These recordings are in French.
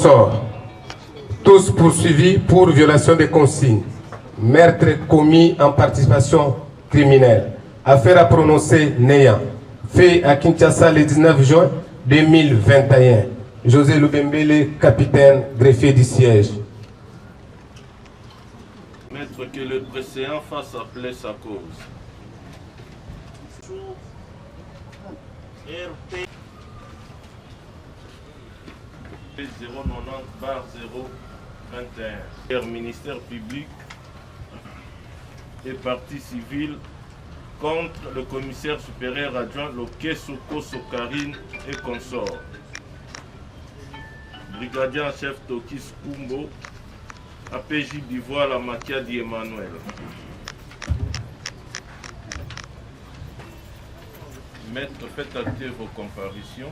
consorts, tous poursuivis pour violation des consignes, meurtre commis en participation criminelle. Affaire à prononcer n'ayant fait à Kinshasa le 19 juin 2021. José Lubembele, capitaine greffier du siège. Maître, que le précédent fasse appeler sa cause. RP 090/021. Ministère public et partie civile contre le commissaire supérieur adjoint Lokesoko Sokarine et consorts. Brigadier en chef Tokis Kumbo, APJ d'Ivoire, la Makiadi Emmanuel. Maître, faites acter vos comparutions.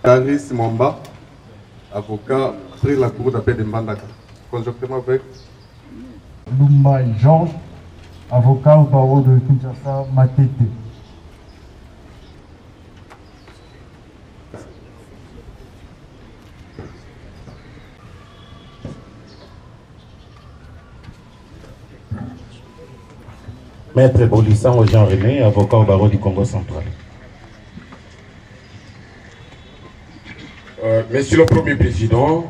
Caris Momba, avocat, pris la cour d'appel de Mbandaka. Conjonctement avec Lumba Georges, avocat au barreau de Kinshasa, Matete. Maître Bolissan Jean René, avocat au barreau du Congo central. Monsieur le Premier Président,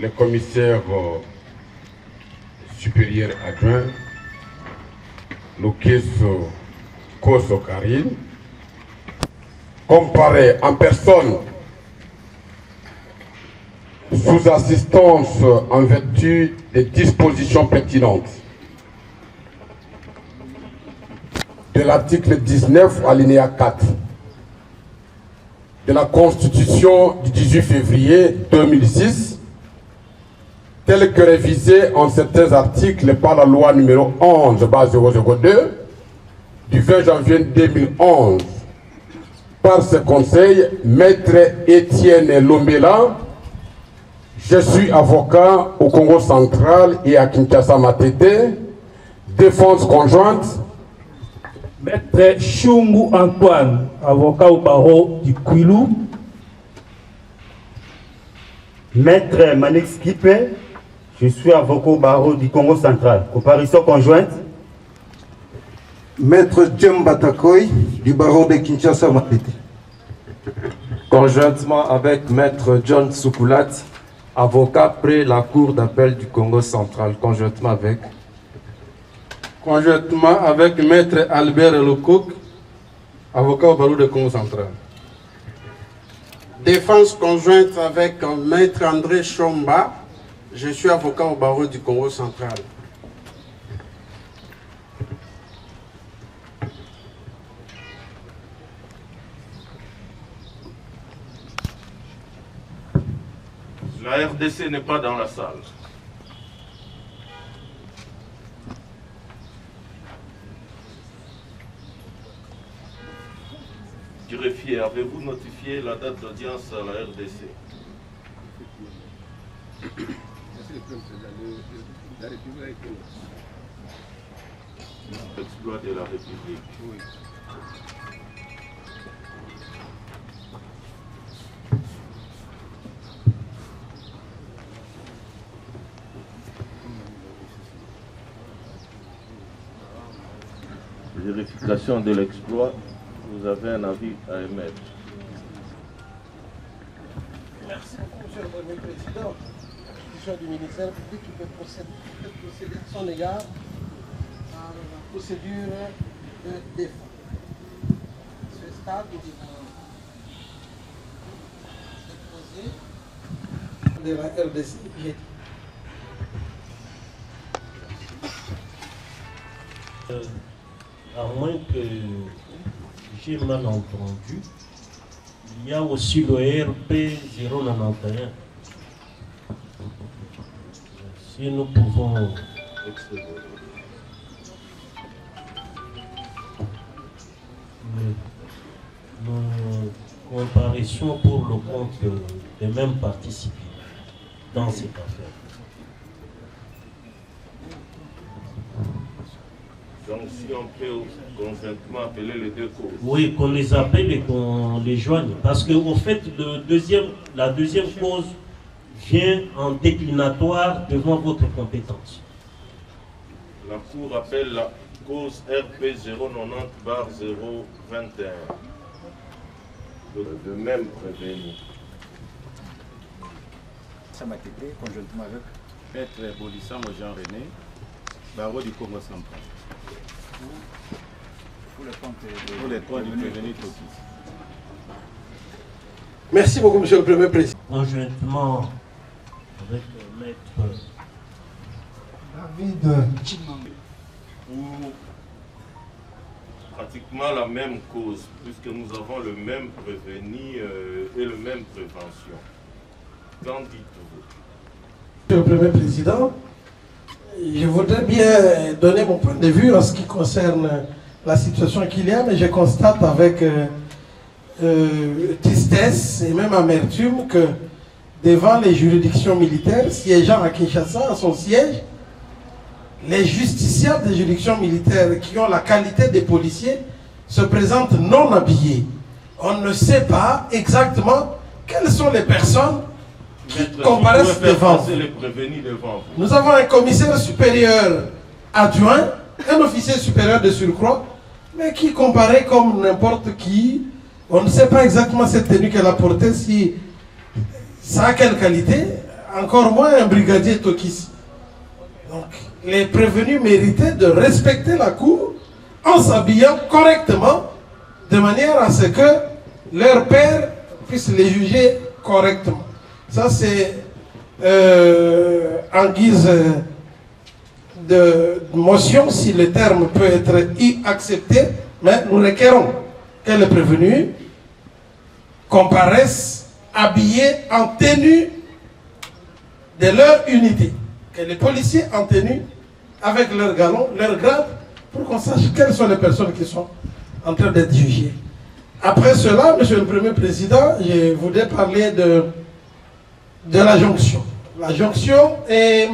le commissaire supérieur adjoint, Lokeso Kosokarine, comparé en personne sous assistance en vertu des dispositions pertinentes de l'article 19 alinéa 4 de la Constitution du 18 février 2006, tel que révisé en certains articles par la loi numéro 11/002 du 20 janvier 2011. Par ce conseil, Maître Étienne Lombela, je suis avocat au Congo central et à Kinshasa Matete, défense conjointe. Maître Chungu Antoine, avocat au barreau du Kwilu. Maître Manix Kipe, je suis avocat au barreau du Congo central. Comparution conjointe. Maître Djemba Takoy, du barreau de Kinshasa Matete. Conjointement avec Maître John Sukulat, avocat près la Cour d'appel du Congo central. Conjointement avec Maître Albert Lecoq, avocat au barreau du Congo central. Défense conjointe avec Maître André Chomba, je suis avocat au barreau du Congo central. La RDC n'est pas dans la salle. Greffier, avez-vous notifié la date d'audience à la RDC? L'exploit de la République. Oui. Vérification de l'exploit, vous avez un avis à émettre. Merci beaucoup, Monsieur le Premier Président. L'institution du ministère public qui peut procéder à son égard à la procédure de défense. À ce stade, nous devons déposer de la RDC. À moins que j'ai mal entendu, il y a aussi le RP 091. Si nous pouvons nos comparaisons pour le compte des mêmes parties civiles dans cette affaire. Donc si on peut conjointement appeler les deux causes. Oui, qu'on les appelle et qu'on les joigne. Parce qu'au fait, la deuxième cause vient en déclinatoire devant votre compétence. La Cour appelle la cause RP 090/021. Le même prévenu. Matete, conjointement avec Maître Bolissan Jean-René, barreau du Congo central. Pour les comptes du prévenu Tokis. Merci beaucoup, Monsieur le Premier Président. Conjointement avec Maître David Chimang. Pour pratiquement la même cause, puisque nous avons le même prévenu et le même prévention. Qu'en dites-vous? Monsieur le Premier Président, je voudrais bien donner mon point de vue en ce qui concerne la situation qu'il y a, mais je constate avec tristesse et même amertume que devant les juridictions militaires siégeant à Kinshasa, à son siège, les justiciables des juridictions militaires qui ont la qualité des policiers se présentent non habillés. On ne sait pas exactement quelles sont les personnes qui comparaissent devant vous. Nous avons un commissaire supérieur adjoint, un officier supérieur de surcroît, mais qui comparaît comme n'importe qui. On ne sait pas exactement cette tenue qu'elle a portée, si ça a quelle qualité, encore moins un brigadier Tokis. Donc, les prévenus méritaient de respecter la cour en s'habillant correctement, de manière à ce que leur père puisse les juger correctement. Ça, c'est en guise de motion, si le terme peut être accepté, mais nous requérons que les prévenus comparaissent habillés en tenue de leur unité, que les policiers en tenue avec leurs galons, leurs grades, pour qu'on sache quelles sont les personnes qui sont en train d'être jugées. Après cela, Monsieur le Premier Président, je voudrais parler de la jonction. La jonction est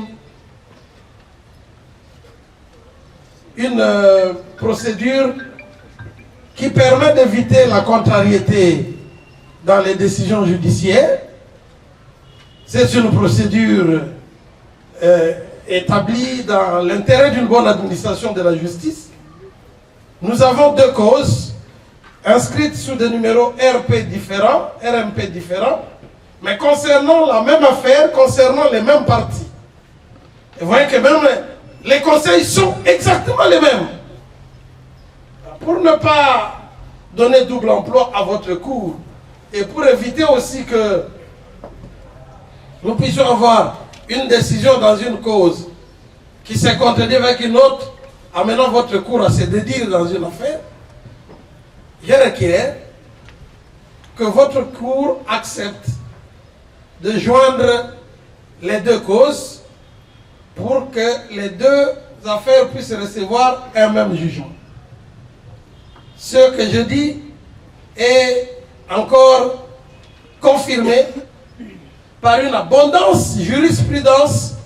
une procédure qui permet d'éviter la contrariété dans les décisions judiciaires. C'est une procédure établie dans l'intérêt d'une bonne administration de la justice. Nous avons deux causes inscrites sous des numéros RP différents, RMP différents, mais concernant la même affaire, concernant les mêmes parties. Et vous voyez que même les conseils sont exactement les mêmes. Pour ne pas donner double emploi à votre cour et pour éviter aussi que nous puissions avoir une décision dans une cause qui se contredit avec une autre, amenant votre cour à se dédire dans une affaire, je requiers que votre cour accepte de joindre les deux causes pour que les deux affaires puissent recevoir un même jugement. Ce que je dis est encore confirmé par une abondance jurisprudence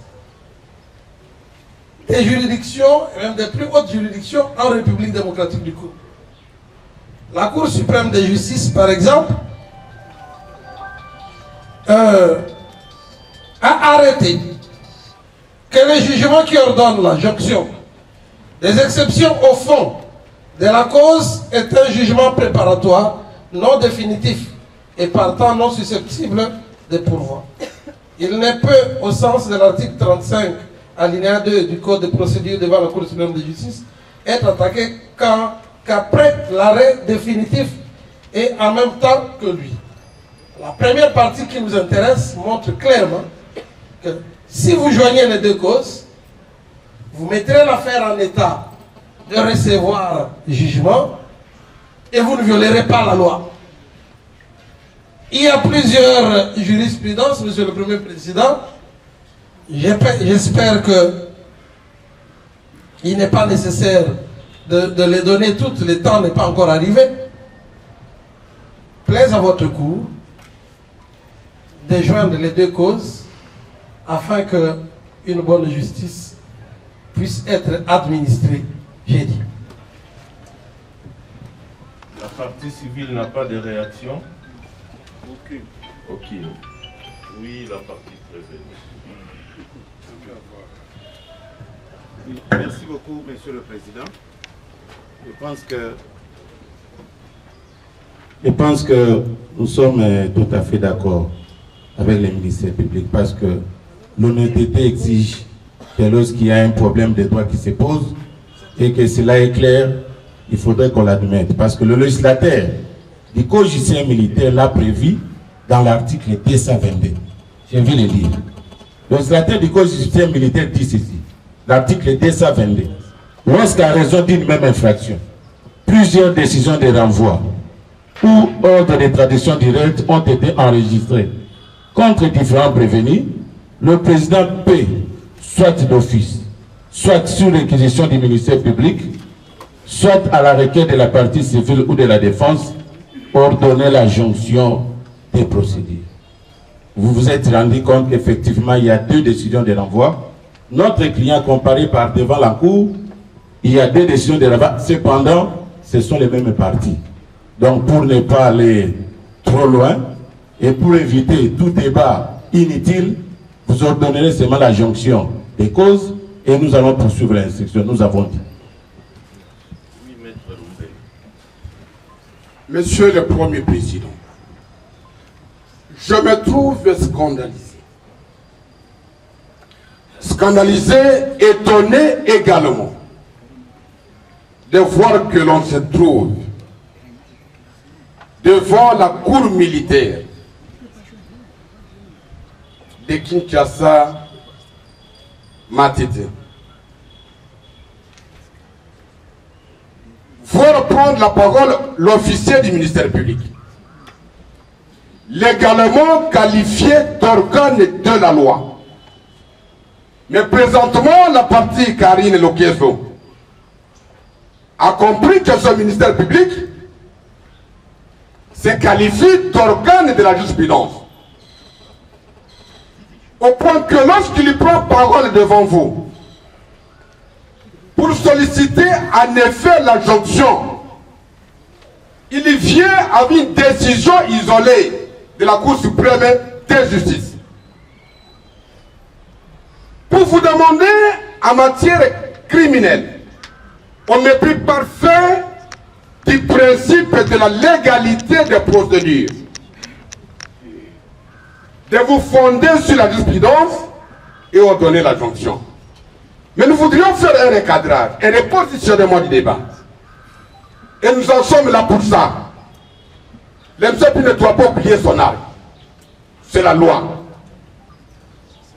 des juridictions, et même des plus hautes juridictions en République démocratique du Congo. La Cour suprême de justice, par exemple, a arrêté que le jugement qui ordonne la jonction des exceptions au fond de la cause est un jugement préparatoire non définitif et partant non susceptible de pourvoi. Il ne peut, au sens de l'article 35, alinéa 2 du Code de procédure devant la Cour suprême de justice, être attaqué qu'après l'arrêt définitif et en même temps que lui. La première partie qui nous intéresse montre clairement que si vous joignez les deux causes, vous mettrez l'affaire en état de recevoir jugement et vous ne violerez pas la loi. Il y a plusieurs jurisprudences, Monsieur le Premier Président. J'espère qu'il n'est pas nécessaire de les donner toutes, le temps n'est pas encore arrivé. Plaise à votre cour de joindre les deux causes afin qu'une bonne justice puisse être administrée J'ai dit. La partie civile n'a pas de réaction? Aucune. Aucune. Oui, la partie prévenue. Oui, merci beaucoup, Monsieur le Président. Je pense que nous sommes tout à fait d'accord avec les ministères publics parce que l'honnêteté exige que lorsqu'il y a un problème de droit qui se pose et que cela est clair, il faudrait qu'on l'admette. Parce que le législateur du Code judiciaire militaire l'a prévu dans l'article 222. Je vais le lire. Le législateur du Code judiciaire militaire dit ceci. L'article 222. Lorsqu'à raison d'une même infraction, plusieurs décisions de renvoi ou ordres de tradition directe ont été enregistrés contre différents prévenus, le président peut, soit d'office, soit sur réquisition du ministère public, soit à la requête de la partie civile ou de la défense, ordonner la jonction des procédures. Vous vous êtes rendu compte qu'effectivement, il y a 2 décisions de renvoi. Notre client comparé par devant la cour, il y a 2 décisions de renvoi. Cependant, ce sont les mêmes parties. Donc, pour ne pas aller trop loin et pour éviter tout débat inutile, vous ordonnerez seulement la jonction des causes et nous allons poursuivre l'instruction. Nous avons dit. Oui, Maître Roumbé. Monsieur le Premier Président, je me trouve scandalisé. Scandalisé, étonné également de voir que l'on se trouve devant la cour militaire de Kinshasa, Matete. Voir prendre la parole l'officier du ministère public, légalement qualifié d'organe de la loi. Mais présentement, la partie Karine Lokieso a compris que ce ministère public se qualifie d'organe de la jurisprudence. Au point que lorsqu'il prend parole devant vous, pour solliciter en effet la jonction, il vient avec une décision isolée de la Cour suprême de justice. Pour vous demander en matière criminelle, au mépris parfait du principe de la légalité des procédures, de vous fonder sur la jurisprudence et ordonner la jonction. Mais nous voudrions faire un recadrage, un repositionnement du débat. Et nous en sommes là pour ça. L'MCP ne doit pas oublier son arme. C'est la loi.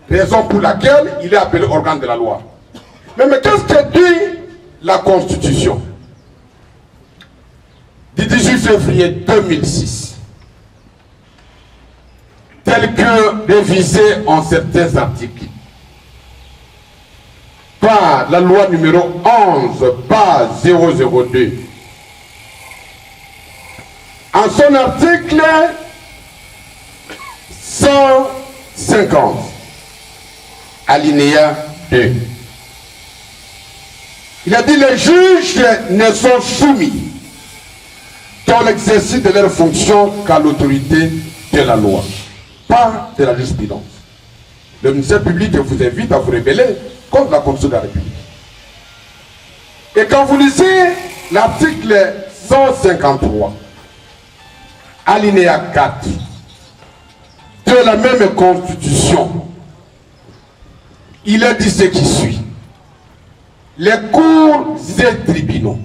Raison pour laquelle il est appelé organe de la loi. Mais qu'est-ce que dit la Constitution du 18 février 2006, tel que révisé en certains articles par la loi numéro 11/002. En son article 150, alinéa 2, il a dit: les juges ne sont soumis dans l'exercice de leurs fonctions qu'à l'autorité de la loi, pas de la jurisprudence. Le ministère public vous invite à vous rebeller contre la Constitution de la République. Et quand vous lisez l'article 153, alinéa 4 de la même Constitution, il a dit ce qui suit: les cours et tribunaux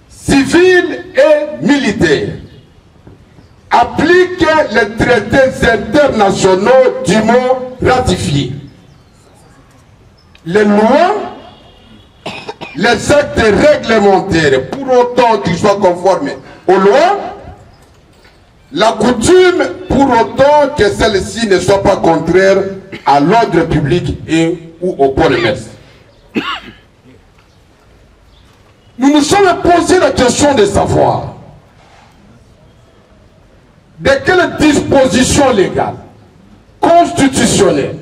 civils et militaires appliquent les traités internationaux dûment ratifiés, les lois, les actes réglementaires, pour autant qu'ils soient conformes aux lois, la coutume, pour autant que celle-ci ne soit pas contraire à l'ordre public et ou au bon mœurs. Nous nous sommes posé la question de savoir de quelle disposition légale, constitutionnelle,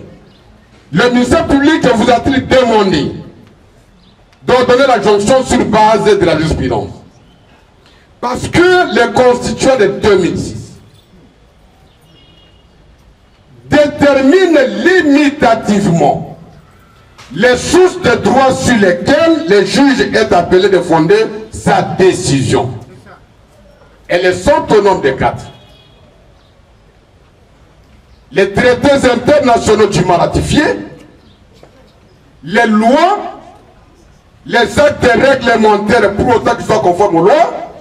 le ministère public vous a-t-il demandé d'ordonner la jonction sur base de la jurisprudence. Parce que les constituants de 2006 déterminent limitativement les sources de droit sur lesquelles le juge est appelé de fonder sa décision. Elles sont au nombre de 4. Les traités internationaux dûment ratifiés, les lois, les actes réglementaires pour autant qu'ils soient conformes aux lois,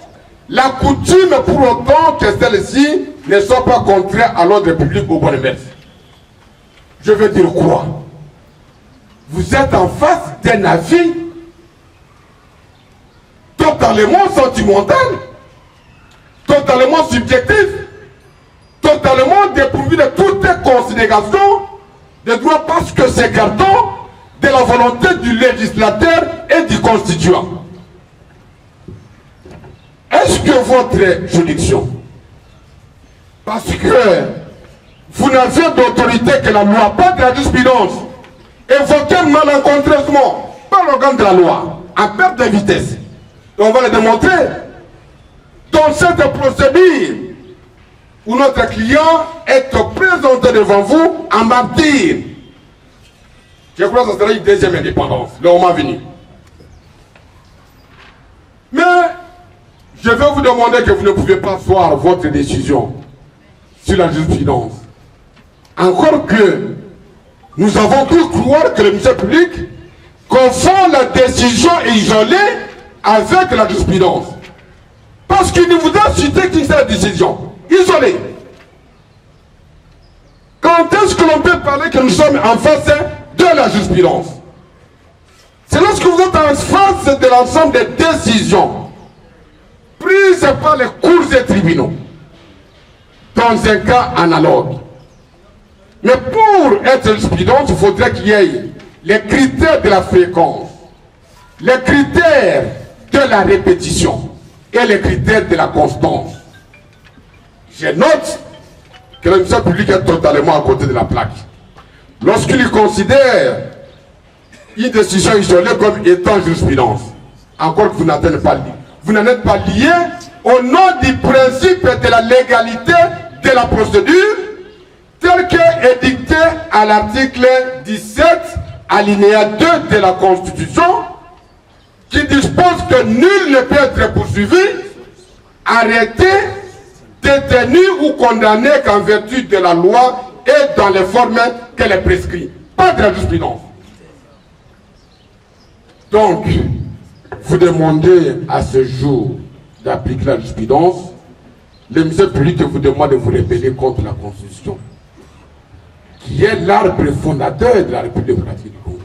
la coutume pour autant que celles-ci ne soient pas contraires à l'ordre public ou bonne mœurs. Je veux dire quoi? Vous êtes en face d'un avis totalement sentimental, totalement subjectif, totalement dépourvu de toute considération de droit parce que c'est carton de la volonté du législateur et du constituant. Est-ce que votre juridiction, parce que vous n'avez d'autorité que la loi, pas de la jurisprudence, évoquée malencontreusement par l'organe de la loi, en perte de vitesse, et on va le démontrer dans cette procédure où notre client est présenté devant vous en martyr. Je crois que ce sera une deuxième indépendance, le moment venu. Mais je vais vous demander que vous ne pouvez pas asseoir votre décision sur la jurisprudence. Encore que nous avons pu croire que le ministère public confond la décision isolée avec la jurisprudence. Parce qu'il ne vous a cité qu'une seule décision, isolée. Quand est-ce que l'on peut parler que nous sommes en face de la jurisprudence? C'est lorsque vous êtes en face de l'ensemble des décisions prises par les cours et tribunaux dans un cas analogue. Mais pour être jurisprudence, il faudrait qu'il y ait les critères de la fréquence, les critères de la répétition et les critères de la constance. Je note que le ministère public est totalement à côté de la plaque. Lorsqu'il considère une décision isolée comme étant jurisprudence, encore que vous n'en êtes pas lié au nom du principe de la légalité de la procédure tel que édicté à l'article 17 alinéa 2 de la Constitution qui dispose que nul ne peut être poursuivi, arrêté, détenu ou condamné qu'en vertu de la loi et dans les formes qu'elle est prescrite. Pas de la jurisprudence. Donc, vous demandez à ce jour d'appliquer la jurisprudence, le ministère public vous demande de vous rebeller contre la Constitution, qui est l'arbre fondateur de la République démocratique du Congo.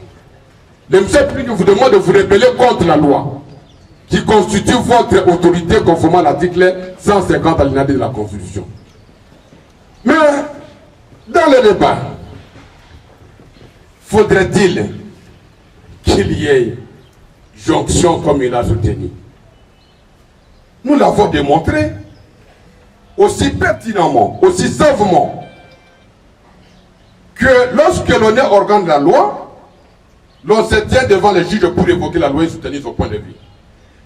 Le ministère public vous demande de vous rebeller contre la loi, qui constitue votre autorité conformément à l'article 150 alinéa 2 de la Constitution. Mais, dans le débat, faudrait-il qu'il y ait jonction comme il a soutenu? Nous l'avons démontré aussi pertinemment, aussi savement, que lorsque l'on est organe de la loi, l'on se tient devant les juges pour évoquer la loi et soutenir son point de vue.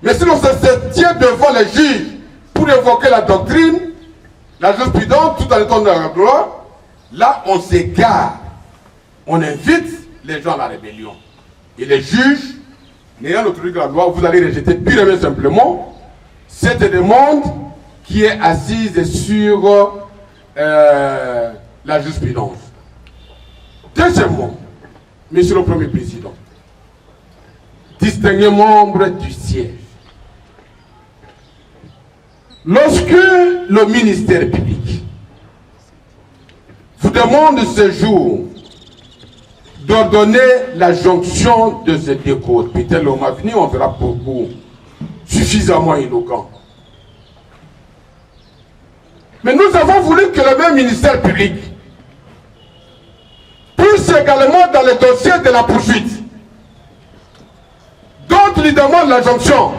Mais si l'on se tient devant les juges pour évoquer la doctrine, la jurisprudence, tout en étant dans la loi, là on s'égare. On invite les gens à la rébellion. Et les juges, n'ayant l'autorité de la loi, vous allez rejeter purement et simplement cette demande qui est assise sur la jurisprudence. Deuxièmement, Monsieur le Premier Président, distingué membre du siège, lorsque le ministère public vous demande ce jour d'ordonner la jonction de ce décode, peut-être le mois venu, on sera beaucoup suffisamment éloquent. Mais nous avons voulu que le même ministère public puisse également dans le dossier de la poursuite, dont il demande la jonction,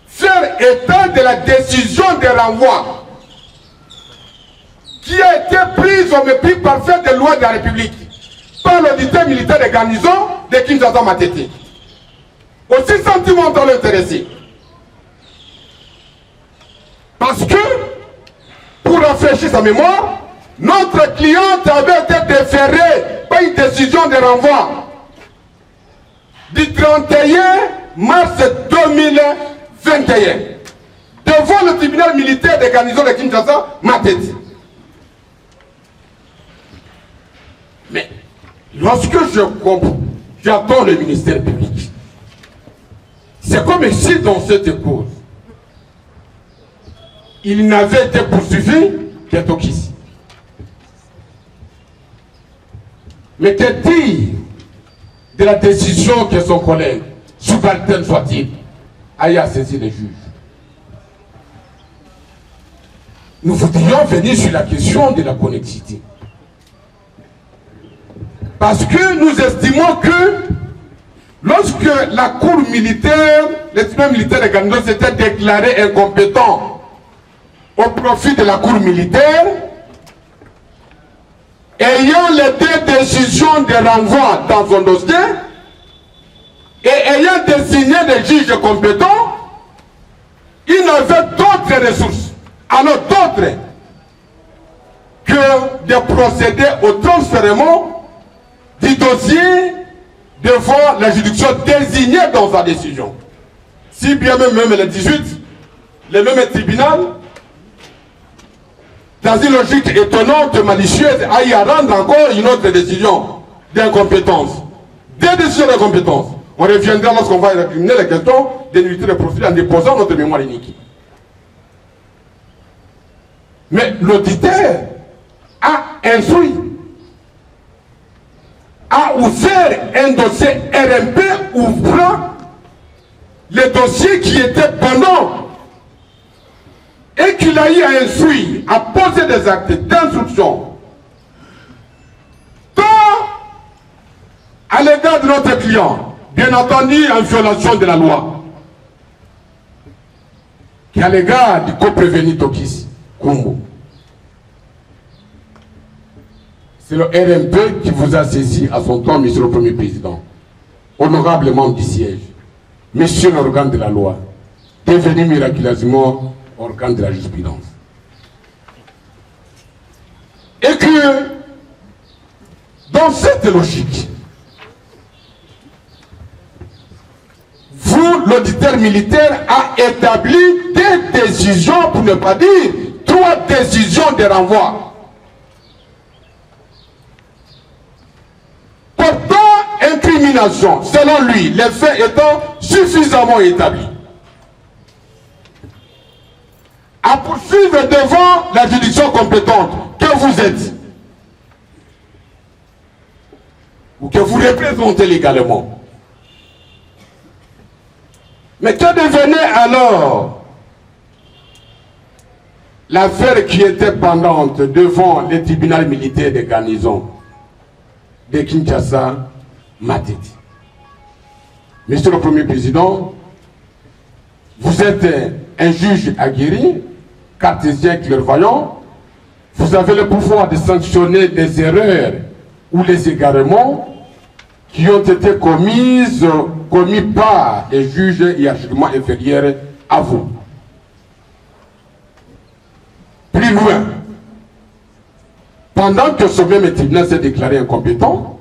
faire état de la décision de renvoi qui a été prise au mépris parfait des lois de la République par l'auditeur militaire de garnison de Kinshasa Matete. Aussi sentimentaux intéressés. Parce que, pour rafraîchir sa mémoire, notre cliente avait été déférée par une décision de renvoi du 31 mars 2021 devant le tribunal militaire de garnison de Kinshasa Matete. Mais lorsque j'attends le ministère public, c'est comme si dans cette cause, il n'avait été poursuivi qu'à Tokis. Mais que dire de la décision que son collègue, subalterne soit-il, aille saisir les juges? Nous voudrions venir sur la question de la connexité. Parce que nous estimons que lorsque la cour militaire, le tribunal militaire de Garnison s'était déclaré incompétent au profit de la cour militaire, ayant les deux décisions de renvoi dans son dossier et ayant désigné des juges compétents, il n'avait d'autres ressources, alors d'autres, que de procéder au transfèrement du dossier devant la juridiction désignée dans sa décision. Si bien même le 18, le même tribunal, dans une logique étonnante, malicieuse, aille à rendre encore une autre décision d'incompétence. Des décisions d'incompétence. On reviendra lorsqu'on va récriminer la question des nullité de procédure en déposant notre mémoire unique. Mais l'auditeur a instruit, a ouvert un dossier RMP ouvrant les dossiers qui étaient pendant et qu'il a eu à instruire, à poser des actes d'instruction tant à l'égard de notre client, bien entendu en violation de la loi, qu'à l'égard du co-prévenu Tokis Kumbo. C'est le RMP qui vous a saisi à son temps, monsieur le Premier Président, honorable membre du siège, monsieur l'organe de la loi, devenu miraculeusement organe de la jurisprudence. Et que, dans cette logique, vous, l'auditeur militaire, a établi des décisions, pour ne pas dire 3 décisions de renvoi. Portant incrimination, selon lui, les faits étant suffisamment établis, à poursuivre devant la juridiction compétente que vous êtes ou que vous représentez légalement. Mais que devenait alors l'affaire qui était pendante devant le tribunal militaire de garnison de Kinshasa Matete? Monsieur le Premier Président, vous êtes un juge aguerri, cartésien clairvoyant, vous avez le pouvoir de sanctionner les erreurs ou les égarements qui ont été commis par les juges hiérarchiquement inférieurs à vous. Plus loin, pendant que ce même tribunal s'est déclaré incompétent,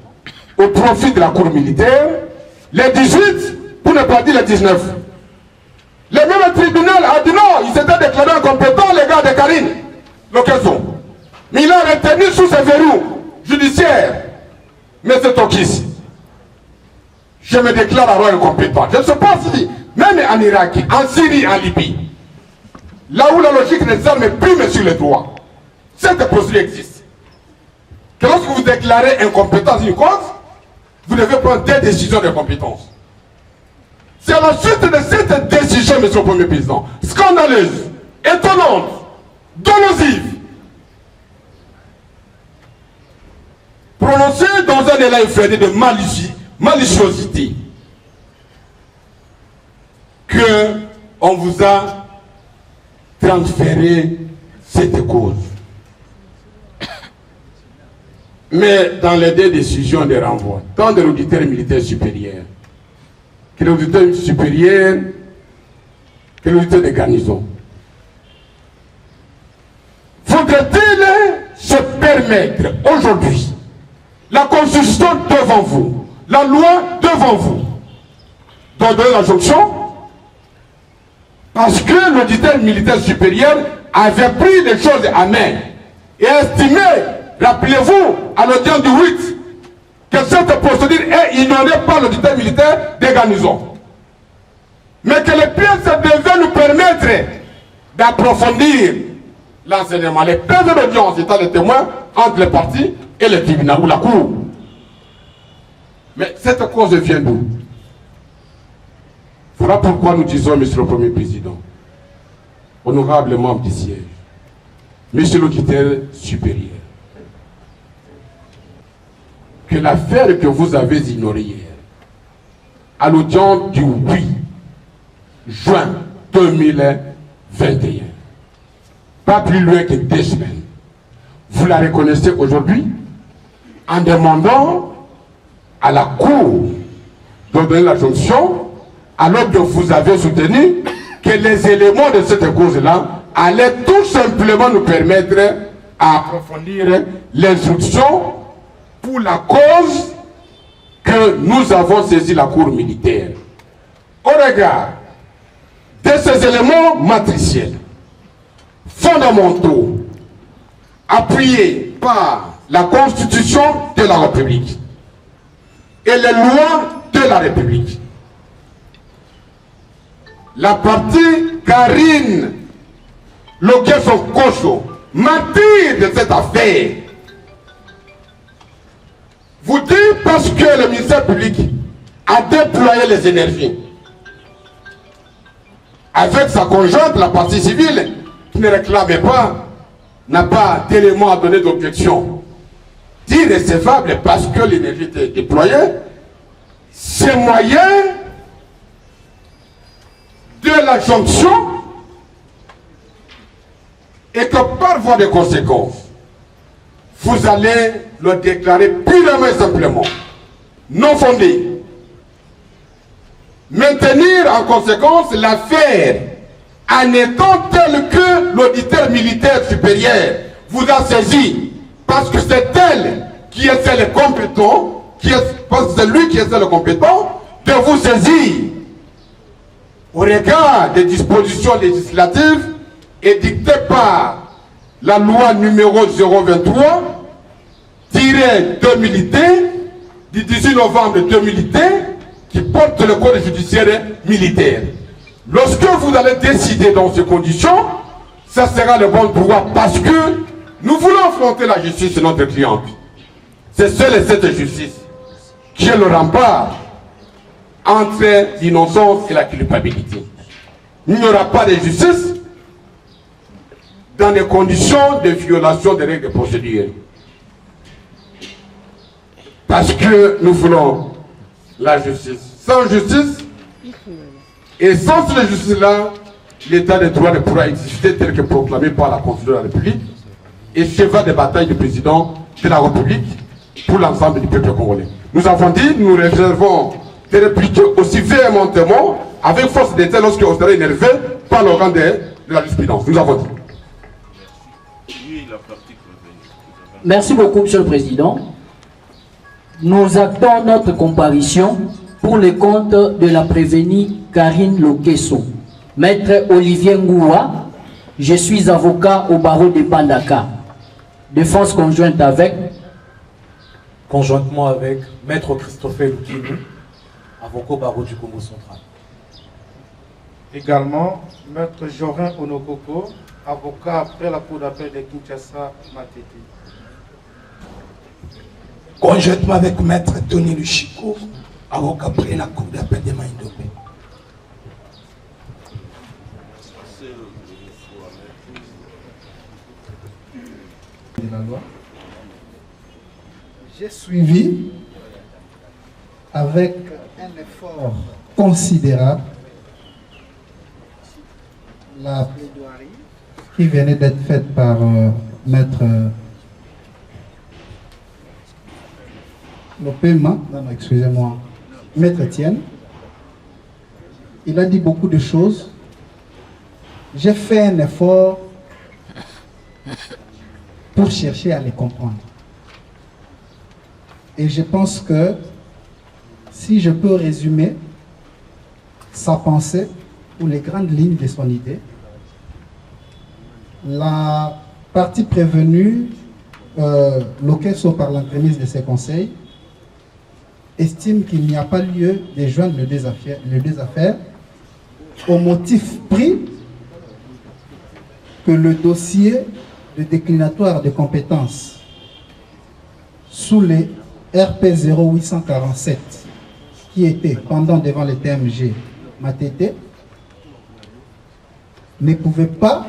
au profit de la cour militaire, les 18, pour ne pas dire les 19, le même tribunal a dit non, il s'était déclaré incompétent, les gars de Karine, l'occasion. Mais il a retenu sous ses verrous judiciaires. Mais c'est Tokis. Je me déclare alors incompétent. Je ne sais pas si, même en Irak, en Syrie, en Libye, là où la logique des armes prime sur les droits, cette procédure existe. Que lorsque vous déclarez incompétence d'une cause, vous devez prendre des décisions de compétence. C'est à la suite de cette décision, monsieur le Premier Président, scandaleuse, étonnante, dolosive, prononcée dans un élan inférieur de maliciosité, que on vous a transféré cette cause. Mais dans les deux décisions de renvoi, tant de l'auditeur militaire supérieur que l'auditeur supérieur que l'auditeur de garnison, faudrait-il se permettre aujourd'hui, la Constitution devant vous, la loi devant vous, d'en donner la jonction? Parce que l'auditeur militaire supérieur avait pris les choses à main et estimé, rappelez-vous, à l'audience du 8, que cette procédure est ignorée par l'auditeur militaire des garnisons. Mais que les pièces devaient nous permettre d'approfondir l'enseignement. Les pièces de l'audience étant les témoins entre les parties et le tribunal ou la cour. Mais cette cause vient d'où? Voilà pourquoi nous disons, Monsieur le Premier Président, honorable membre du siège, Monsieur l'auditeur supérieur, que l'affaire que vous avez ignorée hier, à l'audience du 8 juin 2021, pas plus loin que 2 semaines, vous la reconnaissez aujourd'hui en demandant à la Cour de donner la jonction, alors que vous avez soutenu que les éléments de cette cause-là allaient tout simplement nous permettre d'approfondir l'instruction pour la cause que nous avons saisi la Cour militaire. Au regard de ces éléments matriciels, fondamentaux, appuyés par la Constitution de la République et les lois de la République, la partie Karine Lokeso Koso, martyr de cette affaire, vous dit parce que le ministère public a déployé les énergies avec sa conjointe, la partie civile, qui ne réclamait pas, n'a pas d'éléments à donner d'objection, irrécevable parce que l'énergie était déployée, ces moyens de la jonction, et que par voie de conséquence, vous allez le déclarer purement et simplement non fondé. Maintenir en conséquence l'affaire en étant tel que l'auditeur militaire supérieur vous a saisi, parce que c'est elle qui est celle compétent, parce que c'est lui qui est celle compétent de vous saisir au regard des dispositions législatives édictées par la loi numéro 023-2000 du 18 novembre 2000 qui porte le code judiciaire militaire. Lorsque vous allez décider dans ces conditions, ça sera le bon droit, parce que nous voulons affronter la justice de notre cliente. C'est seule et cette justice qui est le rempart entre l'innocence et la culpabilité. Il n'y aura pas de justice dans des conditions de violation des règles de procédure. Parce que nous voulons la justice. Sans justice, et sans cette justice-là, l'état de droit ne pourra exister tel que proclamé par la Constitution de la République et cheval de bataille du président de la République pour l'ensemble du peuple congolais. Nous avons dit, nous réservons de répliquer aussi véhémentement, avec force d'État, lorsqu'on sera énervé par l'organe de la jurisprudence. Nous avons dit. Merci beaucoup, Monsieur le Président. Nous actons notre comparution pour le compte de la prévenue Karine Lokeso. Maître Olivier Ngoua, je suis avocat au barreau de Bandaka. Défense conjointe avec... Conjointement avec Maître Christophe Lukinou, avocat au barreau du Congo central. Également, Maître Jorin Onokoko, avocat après la cour d'appel de Kinshasa, Matete. Conjointement avec Maître Tony Luchiko, avocat après la cour d'appel de Maïndobe. De la loi. J'ai suivi avec un effort considérable la plaidoirie qui venait d'être faite par Maître le paiement, excusez-moi, Maître Etienne, il a dit beaucoup de choses. J'ai fait un effort pour chercher à les comprendre. Et je pense que si je peux résumer sa pensée ou les grandes lignes de son idée, la partie prévenue, l'OCESO par l'entremise de ses conseils, estime qu'il n'y a pas lieu de joindre les deux affaires au motif pris que le dossier de déclinatoire de compétences sous les RP 0847 qui était pendant devant le TMG Matete ne pouvait pas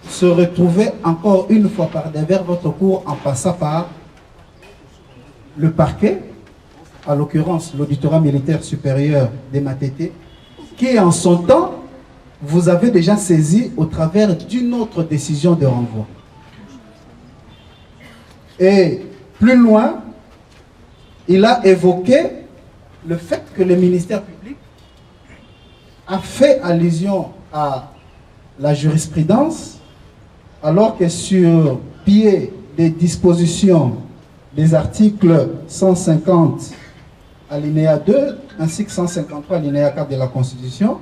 se retrouver encore une fois par devers votre cours en passant par le parquet, à l'occurrence l'auditorat militaire supérieur des Matete, qui en son temps vous avez déjà saisi au travers d'une autre décision de renvoi. Et plus loin, il a évoqué le fait que le ministère public a fait allusion à la jurisprudence, alors que sur pied des dispositions des articles 150 alinéa 2 ainsi que 153 alinéa 4 de la Constitution,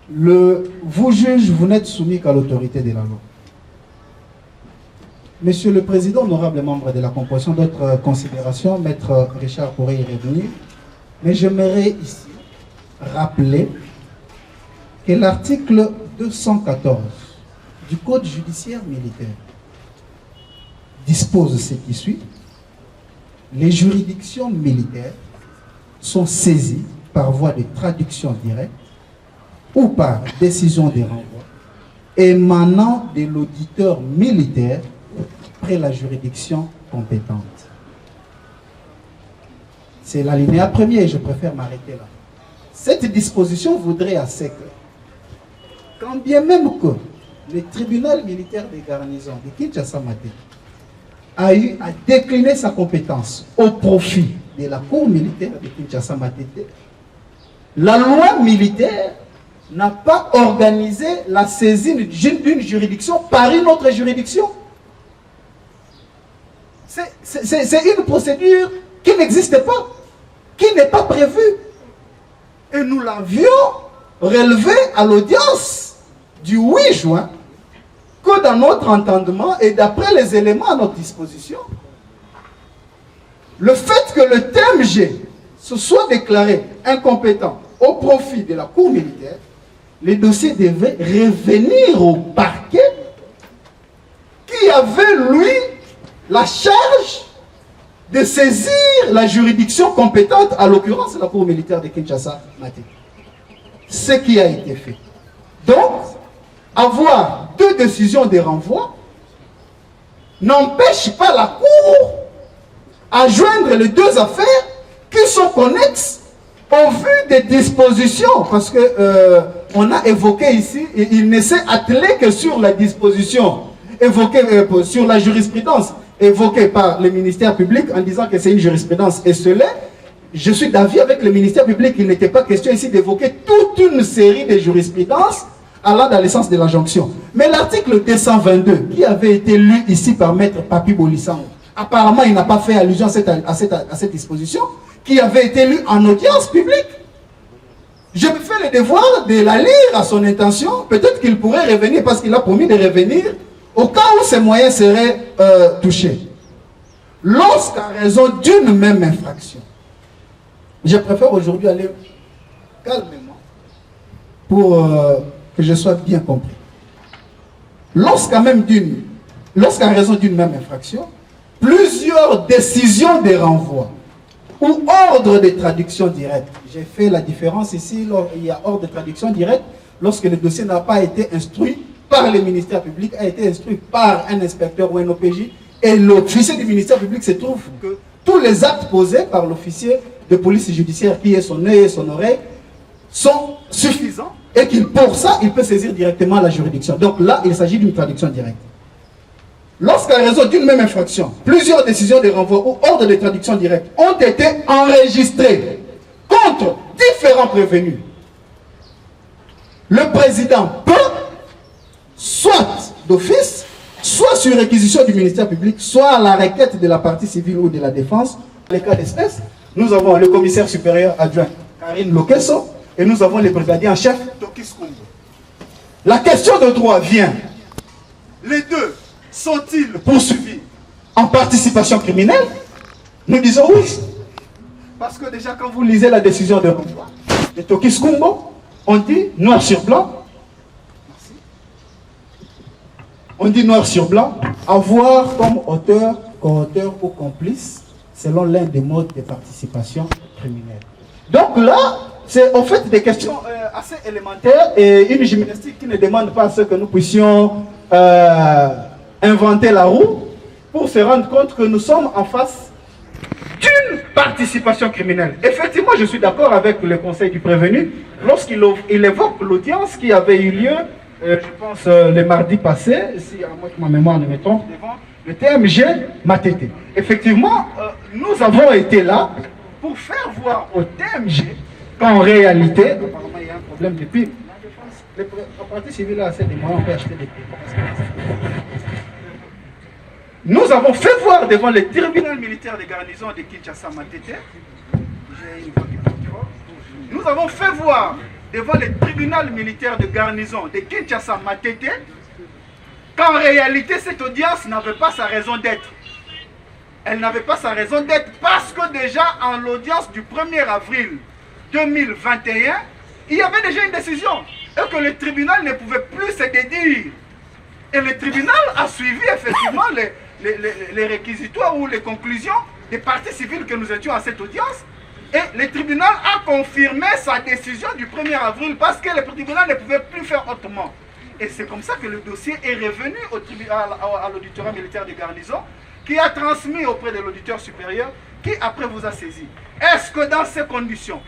vous juge, vous n'êtes soumis qu'à l'autorité de la loi. Monsieur le Président, honorable membre de la composition, d'autres considérations, Maître Richard pourrait y revenir, mais j'aimerais ici rappeler que l'article 214 du Code judiciaire militaire dispose ce qui suit: les juridictions militaires sont saisies par voie de traduction directe ou par décision de renvoi émanant de l'auditeur militaire près la juridiction compétente. C'est l'alinéa premier, je préfère m'arrêter là. Cette disposition voudrait à sec, quand bien même que le tribunal militaire des garnisons de Kinshasa Matete a eu à décliner sa compétence au profit de la cour militaire de Kinshasa Matete, la loi militaire n'a pas organisé la saisine d'une juridiction par une autre juridiction. C'est une procédure qui n'existe pas, qui n'est pas prévue. Et nous l'avions relevé à l'audience du 8 juin, que dans notre entendement et d'après les éléments à notre disposition, le fait que le TMG se soit déclaré incompétent au profit de la cour militaire, les dossiers devaient revenir au parquet qui avait, lui, la charge de saisir la juridiction compétente, à l'occurrence la cour militaire de Kinshasa Matete. Ce qui a été fait. Donc, avoir deux décisions de renvoi n'empêche pas la cour à joindre les deux affaires qui sont connexes au vu des dispositions, parce que on a évoqué ici, et il ne s'est attelé que sur la disposition évoquée, sur la jurisprudence évoquée par le ministère public en disant que c'est une jurisprudence esselée. Je suis d'avis avec le ministère public, il n'était pas question ici d'évoquer toute une série de jurisprudences allant dans le sens de l'injonction. Mais l'article 222, qui avait été lu ici par Maître Papi Bolissango, apparemment il n'a pas fait allusion à cette disposition, qui avait été lu en audience publique. Je me fais le devoir de la lire à son intention. Peut-être qu'il pourrait revenir, parce qu'il a promis de revenir au cas où ses moyens seraient touchés. Lorsqu'à raison d'une même infraction, je préfère aujourd'hui aller calmement pour que je sois bien compris. Lorsqu'à raison d'une même infraction, plusieurs décisions de renvoi ou ordre de traduction directe. J'ai fait la différence ici, il y a ordre de traduction directe lorsque le dossier n'a pas été instruit par le ministère public, a été instruit par un inspecteur ou un OPJ, et l'officier du ministère public se trouve que tous les actes posés par l'officier de police judiciaire, qui est son œil et son oreille, sont suffisants, et pour ça, il peut saisir directement la juridiction. Donc là, il s'agit d'une traduction directe. lorsqu'à raison d'une même infraction, plusieurs décisions de renvoi ou ordres de traduction directe ont été enregistrées contre différents prévenus, le président peut, soit d'office, soit sur réquisition du ministère public, soit à la requête de la partie civile ou de la défense. Dans les cas d'espèce, nous avons le commissaire supérieur adjoint Karine Lokeso et nous avons le brigadier en chef Tokis Kumbo. La question de droit vient. Les deux sont-ils poursuivis en participation criminelle? Nous disons oui. Parce que déjà quand vous lisez la décision de renvoi de Tokis Kumbo, on dit noir sur blanc. On dit noir sur blanc, avoir comme auteur, co-auteur ou complice selon l'un des modes de participation criminelle. Donc là, c'est en fait des questions assez élémentaires et une gymnastique qui ne demande pas à ce que nous puissions inventer la roue pour se rendre compte que nous sommes en face d'une participation criminelle. Effectivement, je suis d'accord avec le conseil du prévenu lorsqu'il évoque l'audience qui avait eu lieu, je pense, le mardi passé, si à moi que ma mémoire ne me trompe, devant le TMG Matete. Effectivement, nous avons été là pour faire voir au TMG qu'en réalité, apparemment il y a un problème de pipe. La partie civile a assez de moyens, on peut acheter des pipes. Nous avons fait voir devant le tribunal militaire de garnison de Kinshasa Matete, nous avons fait voir devant le tribunal militaire de garnison de Kinshasa Matete qu'en réalité cette audience n'avait pas sa raison d'être. Elle n'avait pas sa raison d'être parce que déjà en l'audience du 1er avril 2021, il y avait déjà une décision et que le tribunal ne pouvait plus se dédire. Et le tribunal a suivi effectivement les réquisitoires ou les conclusions des parties civiles que nous étions à cette audience. Et le tribunal a confirmé sa décision du 1er avril parce que le tribunal ne pouvait plus faire autrement. Et c'est comme ça que le dossier est revenu à l'auditorat militaire de garnison qui a transmis auprès de l'auditeur supérieur qui après vous a saisi. Est-ce que dans ces conditions,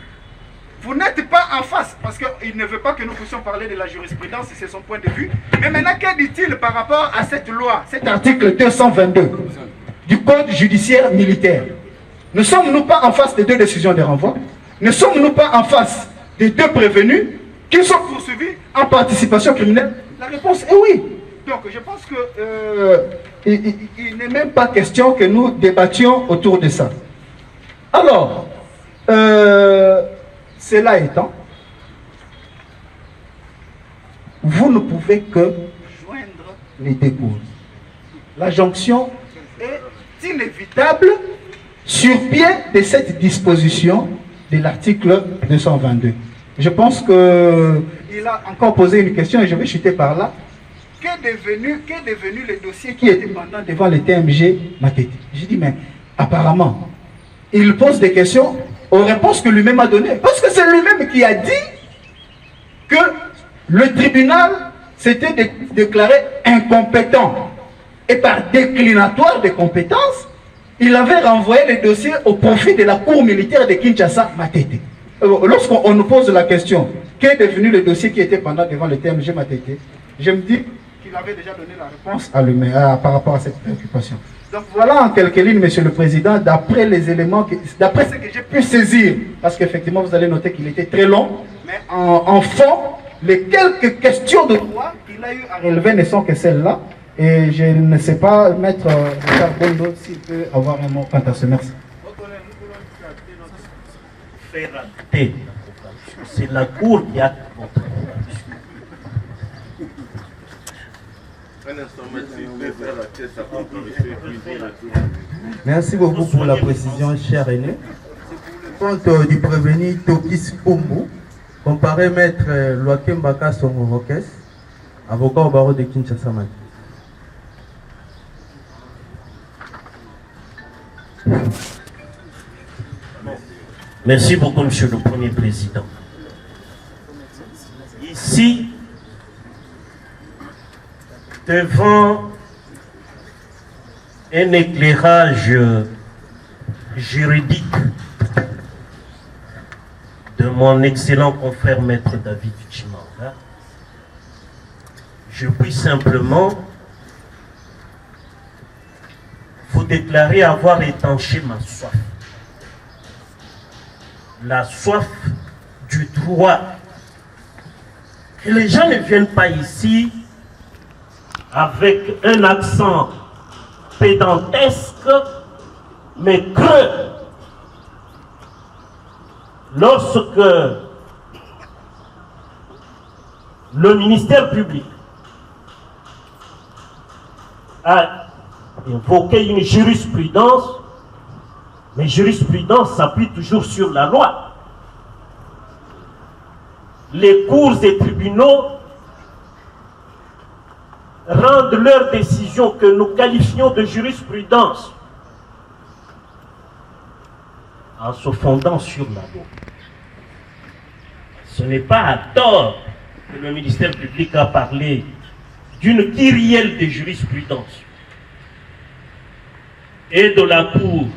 vous n'êtes pas en face, parce qu'il ne veut pas que nous puissions parler de la jurisprudence, c'est son point de vue, mais maintenant que dit-il par rapport à cette loi, cet article 222 du Code judiciaire militaire? Ne sommes-nous pas en face des deux décisions de renvoi? Ne sommes-nous pas en face des deux prévenus qui sont poursuivis en participation criminelle? La réponse est oui. Donc je pense qu'il n'est même pas question que nous débattions autour de ça. Alors, cela étant, vous ne pouvez que joindre les deux causes. La jonction est inévitable sur pied de cette disposition de l'article 222. Je pense qu'il a encore posé une question et je vais chuter par là. Qu'est devenu le dossier qui était pendant devant le TMG Matete? J'ai dit, mais apparemment, il pose des questions aux réponses que lui-même a données. Parce que c'est lui-même qui a dit que le tribunal s'était déclaré incompétent. Et par déclinatoire de compétences, il avait renvoyé le dossier au profit de la cour militaire de Kinshasa Matete. Lorsqu'on nous pose la question, qu'est devenu le dossier qui était pendant devant le TMG Matete, je me dis qu'il avait déjà donné la réponse à lui par rapport à cette préoccupation. Donc voilà en quelques lignes, Monsieur le Président, d'après les éléments, d'après ce que j'ai pu saisir, parce qu'effectivement vous allez noter qu'il était très long, mais en fond, les quelques questions de droit qu'il a eu à relever ne sont que celles-là. Et je ne sais pas, Maître Richard Bondo, s'il peut avoir un mot quant à ce. Merci. C'est la Cour qui a montré. Merci beaucoup pour la précision, cher aîné. Compte du prévenu Tokis Kumbo, comparé Maître Loakem Baka Songo-Rokes, avocat au barreau de Kinshasa. Merci beaucoup, Monsieur le Premier Président. Ici, devant un éclairage juridique de mon excellent confrère Maître David Chimanga, je puis simplement vous déclarez avoir étanché ma soif. La soif du droit. Que les gens ne viennent pas ici avec un accent pédantesque, mais creux. Lorsque le ministère public a invoqué une jurisprudence, mais jurisprudence s'appuie toujours sur la loi. Les cours et tribunaux rendent leurs décisions que nous qualifions de jurisprudence en se fondant sur la loi. Ce n'est pas à tort que le ministère public a parlé d'une kyrielle de jurisprudence et de la Cour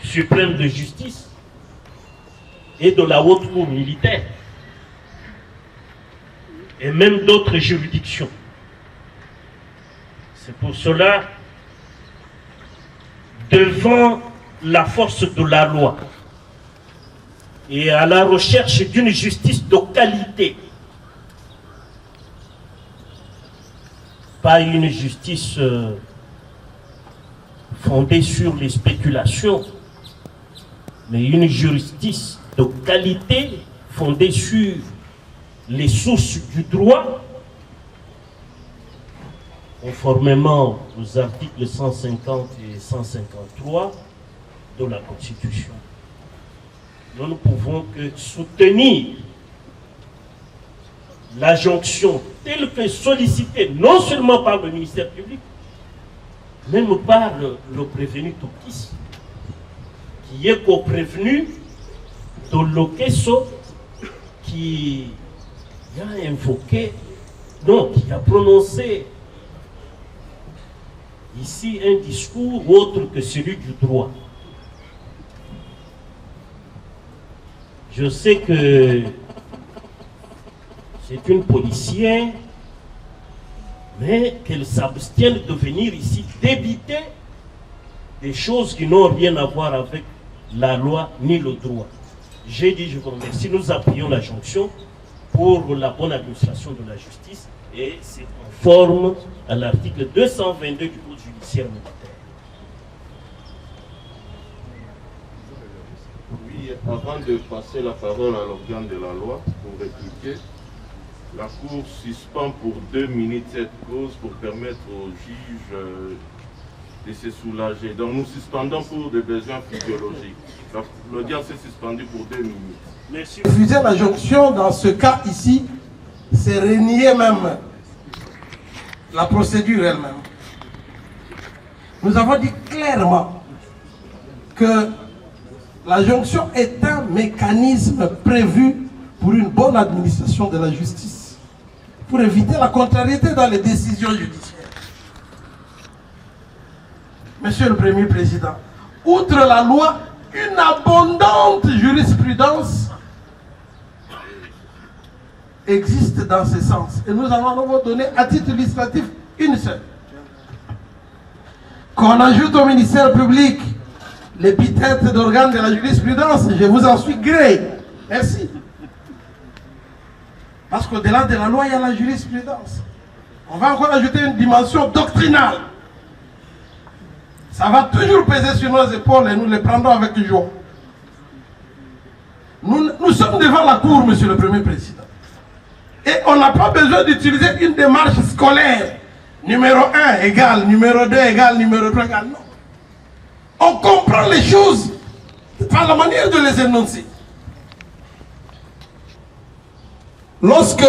suprême de justice et de la haute cour militaire et même d'autres juridictions. C'est pour cela, devant la force de la loi et à la recherche d'une justice de qualité, pas une justice fondée sur les spéculations, mais une justice de qualité fondée sur les sources du droit, conformément aux articles 150 et 153 de la Constitution. Nous ne pouvons que soutenir la jonction telle que sollicitée non seulement par le ministère public, même par le prévenu Tokis, qui est co-prévenu de Lokeso, qui a invoqué, non, qui a prononcé ici un discours autre que celui du droit. Je sais que c'est une policière, mais qu'elle s'abstienne de venir ici débiter des choses qui n'ont rien à voir avec la loi ni le droit. J'ai dit, je vous remercie, nous appuyons la jonction pour la bonne administration de la justice et c'est conforme à l'article 222 du Code judiciaire militaire. Oui, avant de passer la parole à l'organe de la loi pour répliquer, la Cour suspend pour 2 minutes cette cause pour permettre aux juges de se soulager. Donc nous suspendons pour des besoins physiologiques. L'audience est suspendue pour 2 minutes. Merci. Refuser la jonction dans ce cas ici, c'est renier même la procédure elle-même. Nous avons dit clairement que la jonction est un mécanisme prévu pour une bonne administration de la justice, pour éviter la contrariété dans les décisions judiciaires. Monsieur le Premier Président, outre la loi, une abondante jurisprudence existe dans ce sens. Et nous allons vous donner à titre illustratif une seule. Qu'on ajoute au ministère public l'épithète d'organe de la jurisprudence, je vous en suis gré. Merci. Parce qu'au-delà de la loi, il y a la jurisprudence. On va encore ajouter une dimension doctrinale. Ça va toujours peser sur nos épaules et nous les prendrons avec joie. Nous sommes devant la Cour, Monsieur le Premier Président. Et on n'a pas besoin d'utiliser une démarche scolaire. Numéro 1 égale, numéro 2 égale, numéro 3 égale. Non. On comprend les choses par la manière de les énoncer. Lorsque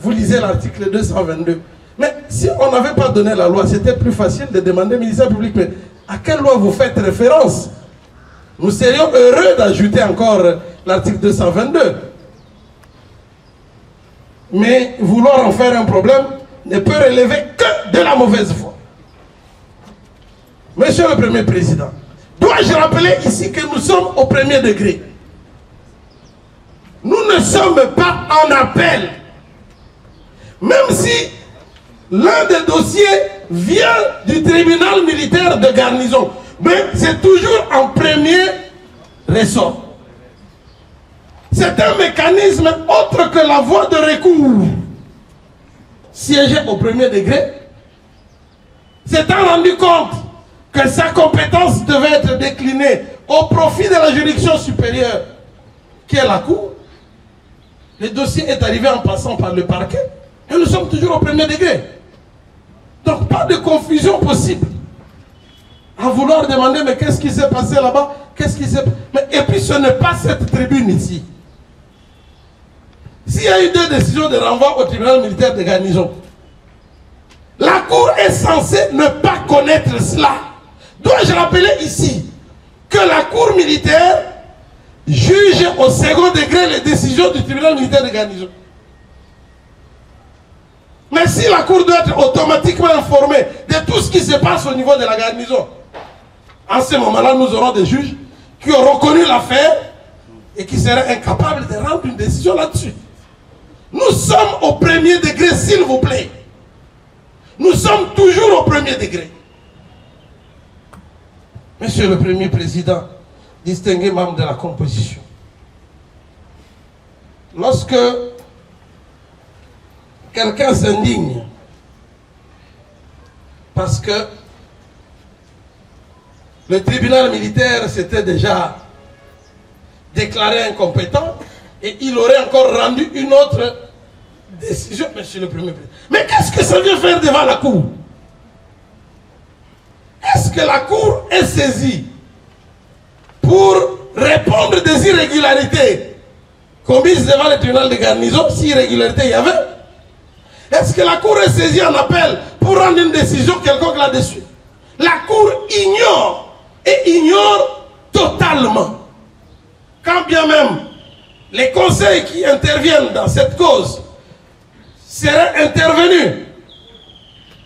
vous lisez l'article 222, mais si on n'avait pas donné la loi, c'était plus facile de demander au ministère public, mais à quelle loi vous faites référence? Nous serions heureux d'ajouter encore l'article 222. Mais vouloir en faire un problème ne peut relever que de la mauvaise foi. Monsieur le Premier Président, dois-je rappeler ici que nous sommes au premier degré? Nous ne sommes pas en appel. Même si l'un des dossiers vient du tribunal militaire de garnison. Mais c'est toujours en premier ressort. C'est un mécanisme autre que la voie de recours. Siégé au premier degré, s'étant rendu compte que sa compétence devait être déclinée au profit de la juridiction supérieure, qui est la Cour, le dossier est arrivé en passant par le parquet, et nous sommes toujours au premier degré. Donc pas de confusion possible. À vouloir demander, mais qu'est-ce qui s'est passé là-bas? Qu'est-ce qui s'est... Et puis ce n'est pas cette tribune ici. S'il y a eu 2 décisions de renvoi au tribunal militaire de garnison, la Cour est censée ne pas connaître cela. Dois-je rappeler ici que la Cour militaire juge au second degré les décisions du tribunal militaire de garnison? Mais si la Cour doit être automatiquement informée de tout ce qui se passe au niveau de la garnison, en ce moment-là, nous aurons des juges qui auront connu l'affaire et qui seraient incapables de rendre une décision là-dessus. Nous sommes au premier degré, s'il vous plaît. Nous sommes toujours au premier degré. Monsieur le Premier Président, distingué membre de la composition, lorsque quelqu'un s'indigne parce que le tribunal militaire s'était déjà déclaré incompétent et il aurait encore rendu une autre décision, monsieur le Premier Président. Mais qu'est-ce que ça vient faire devant la Cour? Est-ce que la Cour est saisie pour répondre des irrégularités commises devant le tribunal de garnison, si irrégularité il y avait? Est-ce que la Cour est saisie en appel pour rendre une décision quelconque là-dessus? La Cour ignore et ignore totalement. Quand bien même les conseils qui interviennent dans cette cause seraient intervenus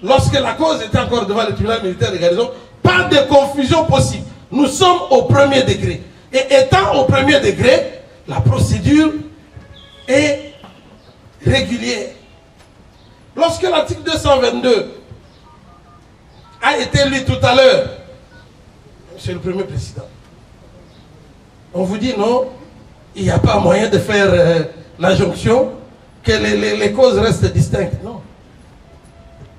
lorsque la cause était encore devant le tribunal militaire de garnison, pas de confusion possible. Nous sommes au premier degré. Et étant au premier degré, la procédure est régulière. Lorsque l'article 222 a été lu tout à l'heure, Monsieur le Premier Président, on vous dit non, il n'y a pas moyen de faire l'injonction que les causes restent distinctes. Non.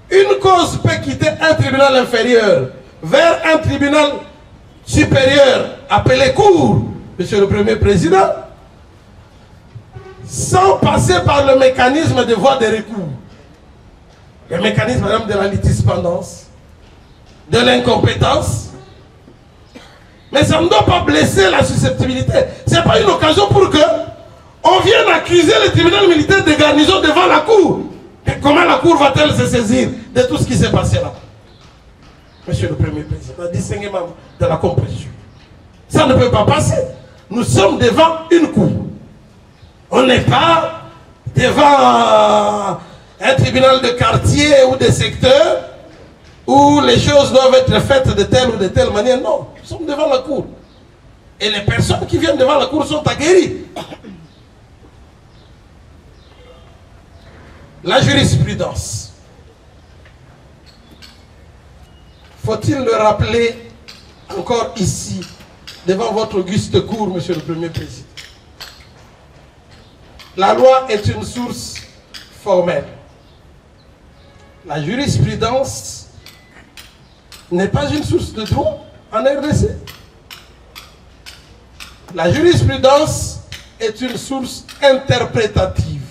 Une cause peut quitter un tribunal inférieur vers un tribunal supérieur appelé cour, Monsieur le Premier Président, sans passer par le mécanisme de voie de recours. Le mécanisme, madame, de la litispendance, de l'incompétence. Mais ça ne doit pas blesser la susceptibilité. Ce n'est pas une occasion pour que on vienne accuser le tribunal militaire de garnison devant la Cour. Et comment la Cour va-t-elle se saisir de tout ce qui s'est passé là? Monsieur le Premier Président, distingué membre de la composition. Ça ne peut pas passer. Nous sommes devant une Cour. On n'est pas devant un tribunal de quartier ou de secteur où les choses doivent être faites de telle ou de telle manière. Non, nous sommes devant la Cour. Et les personnes qui viennent devant la Cour sont aguerries. La jurisprudence. Faut-il le rappeler encore ici, devant votre auguste cour, Monsieur le Premier Président? La loi est une source formelle. La jurisprudence n'est pas une source de droit en RDC. La jurisprudence est une source interprétative.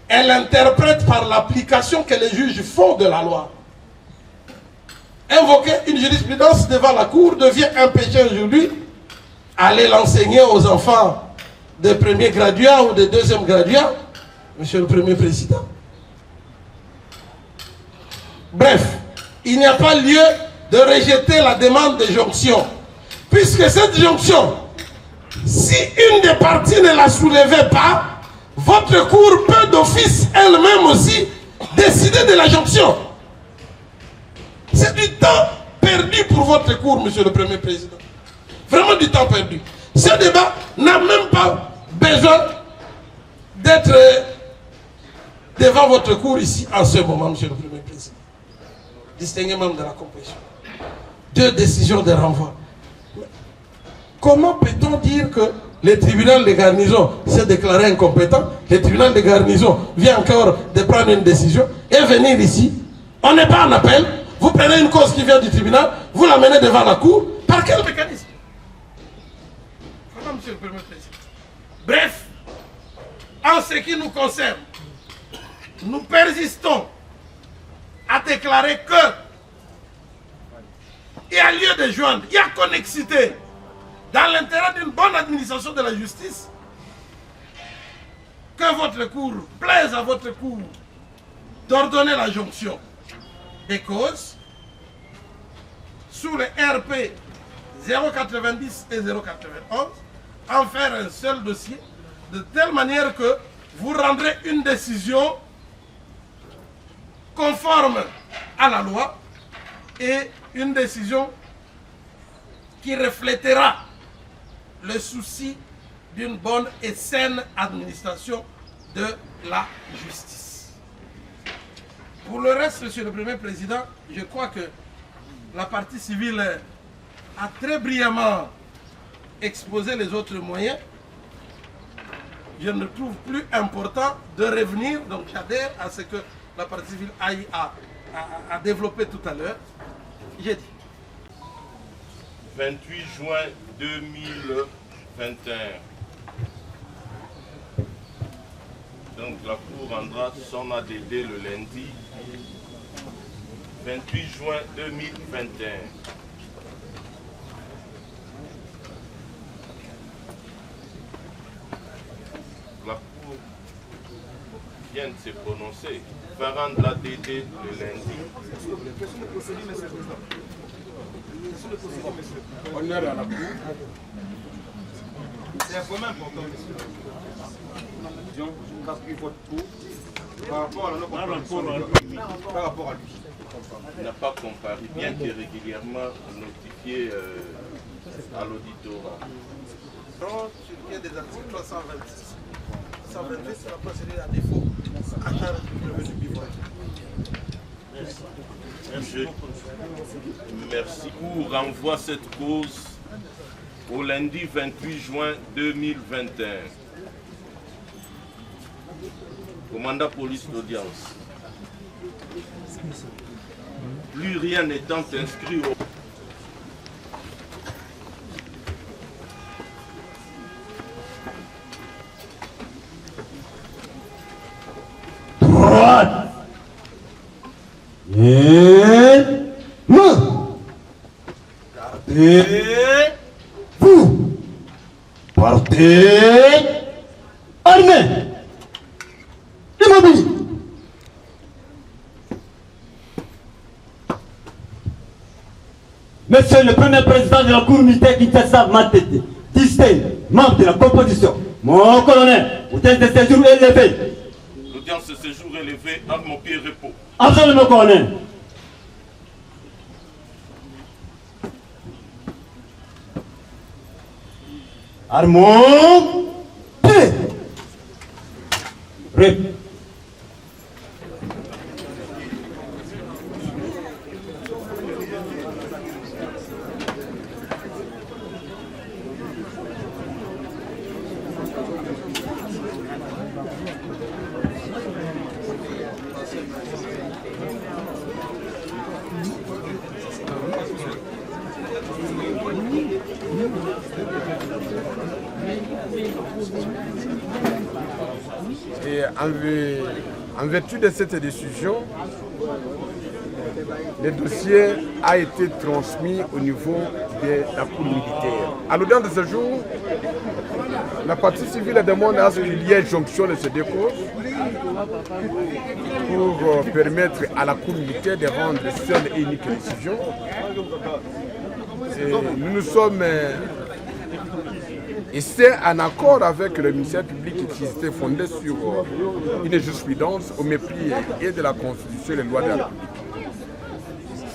Elle interprète par l'application que les juges font de la loi. Invoquer une jurisprudence devant la Cour devient un péché aujourd'hui. Aller l'enseigner aux enfants de premier graduat ou de deuxième graduat, Monsieur le Premier Président. Bref, il n'y a pas lieu de rejeter la demande de jonction. Puisque cette jonction, si une des parties ne la soulevait pas, votre Cour peut d'office elle-même aussi décider de la jonction. C'est du temps perdu pour votre Cour, Monsieur le Premier Président. Vraiment du temps perdu. Ce débat n'a même pas besoin d'être devant votre Cour ici en ce moment, Monsieur le Premier Président. distingué membre de la composition. 2 décisions de renvoi. Comment peut-on dire que le tribunal de garnison s'est déclaré incompétent, le tribunal de garnison vient encore de prendre une décision et venir ici, on n'est pas en appel, vous prenez une cause qui vient du tribunal, vous l'amenez devant la cour, par quel mécanisme? Voilà, monsieur le Premier Président. Bref, en ce qui nous concerne, nous persistons à déclarer que il y a lieu de joindre, il y a connexité dans l'intérêt d'une bonne administration de la justice, que votre cour plaise à votre cour d'ordonner la jonction des causes sous les RP 090 et 091, en faire un seul dossier, de telle manière que vous rendrez une décision conforme à la loi et une décision qui reflètera le souci d'une bonne et saine administration de la justice. Pour le reste, Monsieur le Premier Président, je crois que la partie civile a très brillamment exposé les autres moyens. Je ne trouve plus important de revenir, donc j'adhère à ce que la partie civile a développé tout à l'heure. J'ai dit. 28 juin 2021. Donc la Cour rendra son ADD le lundi 28 juin 2021. La Cour vient de se prononcer, va rendre l'ADD le lundi. Honneur à la Cour. C'est un point important, monsieur. Parce qu'il vote pour par rapport à la par rapport à lui. Il n'a pas comparé, bien que régulièrement notifié à l'auditorat. Sur le des articles 326. 128, c'est la procédure à défaut. Achat du revenu bivouac. Merci. Cour renvoie cette cause au lundi 28 juin 2021. Commandant police d'audience. Plus rien n'étant inscrit au... Droite et main. Gardez-vous. Partez armés. Immobile. Monsieur le Premier Président de la Cour militaire Kinshasa Matete, distingue, membre de la composition, mon colonel, hôtel de séjour élevé. L'audience de séjour élevé, arme au pied, repos. Absolument, colonel. Armons, pied. Repos. Et en vertu de cette décision, le dossier a été transmis au niveau de la Cour militaire. À l'audience de ce jour, la partie civile demande à ce qu'il y ait jonction de ces deux causes pour permettre à la Cour militaire de rendre seule et unique décision. Et nous sommes et c'est en accord avec le ministère public qui était fondé sur une jurisprudence au mépris et de la Constitution et des lois de la République.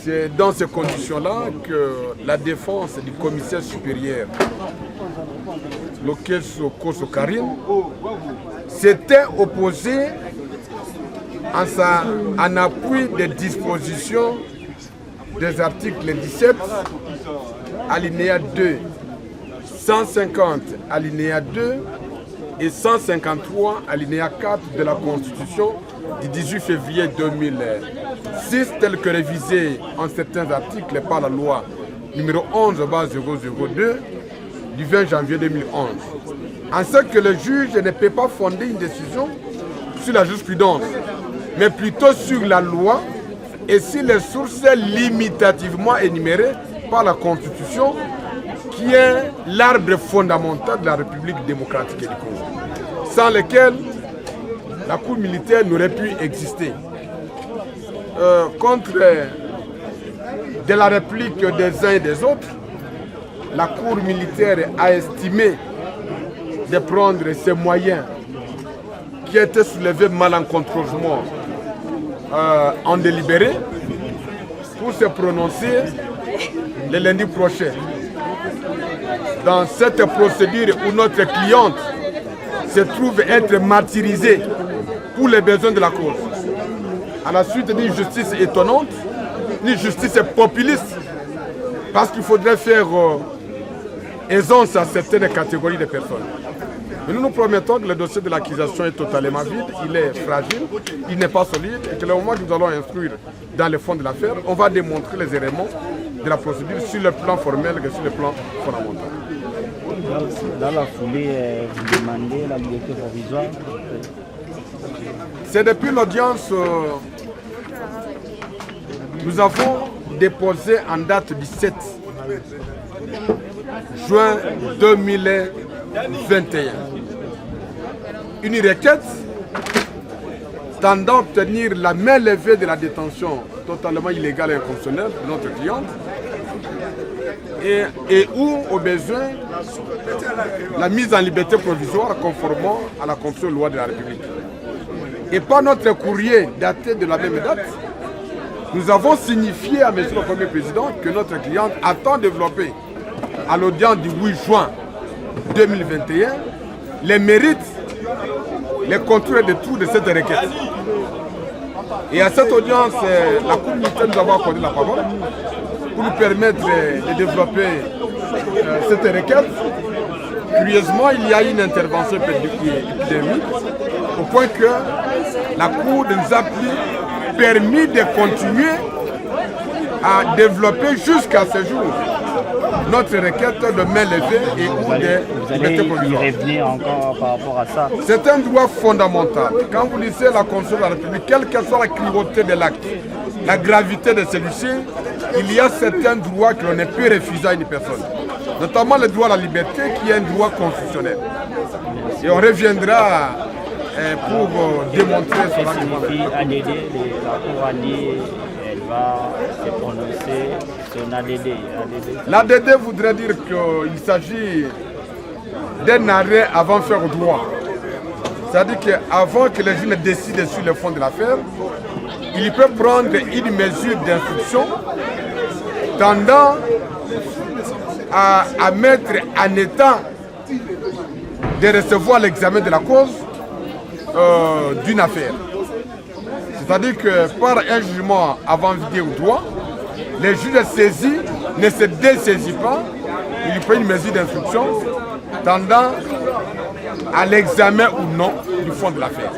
C'est dans ces conditions-là que la défense du commissaire supérieur, Lokeso Koso Karim, s'était opposée en appui des dispositions des articles 17, alinéa 2, 150, alinéa 2 et 153, alinéa 4 de la Constitution du 18 février 2006, tel que révisé en certains articles par la loi numéro 11/002 du 20 janvier 2011. En ce que le juge ne peut pas fonder une décision sur la jurisprudence, mais plutôt sur la loi et sur les sources limitativement énumérées par la Constitution, qui est l'arbre fondamental de la République démocratique du Congo, sans lequel la Cour militaire n'aurait pu exister. Contre de la réplique des uns et des autres, la Cour militaire a estimé de prendre ces moyens qui étaient soulevés malencontreusement en délibéré pour se prononcer le lundi prochain. Dans cette procédure où notre cliente se trouve être martyrisée pour les besoins de la cause, à la suite d'une justice étonnante, une justice populiste, parce qu'il faudrait faire aisance à certaines catégories de personnes. Mais nous nous promettons que le dossier de l'accusation est totalement vide, il est fragile, il n'est pas solide, et que le moment que nous allons instruire dans le fond de l'affaire, on va démontrer les éléments de la procédure sur le plan formel et sur le plan fondamental. Dans la foulée, vous demandez la liberté provisoire? C'est depuis l'audience, nous avons déposé en date du 7 juin 2021 une requête tendant à obtenir la main levée de la détention totalement illégale et inconstitutionnelle de notre cliente et où, au besoin, la mise en liberté provisoire conformément à la Constitution loi de la République. Et par notre courrier daté de la même date, nous avons signifié à M. le Premier Président que notre cliente attend développer à l'audience du 8 juin 2021 les mérites, les contours et les tours de cette requête. Et à cette audience, la Cour militaire nous avons accordé la parole pour nous permettre de développer cette requête. Curieusement, il y a une intervention épidémique au point que la Cour nous a permis de continuer à développer jusqu'à ce jour notre requête de main levée et ou de liberté provisoire. Vous allez y revenir encore par rapport à ça? C'est un droit fondamental. Quand vous lisez la Constitution de la République, quelle que soit la cruauté de l'acte, la gravité de celui-ci, il y a certains droits que l'on ne peut refuser à une personne. Notamment le droit à la liberté qui est un droit constitutionnel. Et on reviendra pour démontrer son argument. ADD, la Cour a dit elle va se prononcer sur l'ADD. L'ADD voudrait dire qu'il s'agit d'un arrêt avant de faire droit. C'est-à-dire qu'avant que les juges ne décident sur le fond de l'affaire, il peut prendre une mesure d'instruction tendant à mettre en état de recevoir l'examen de la cause d'une affaire. C'est-à-dire que par un jugement avant vidé au droit, les juges saisis ne se dessaisissent pas, il prend une mesure d'instruction tendant à l'examen ou non du fond de l'affaire.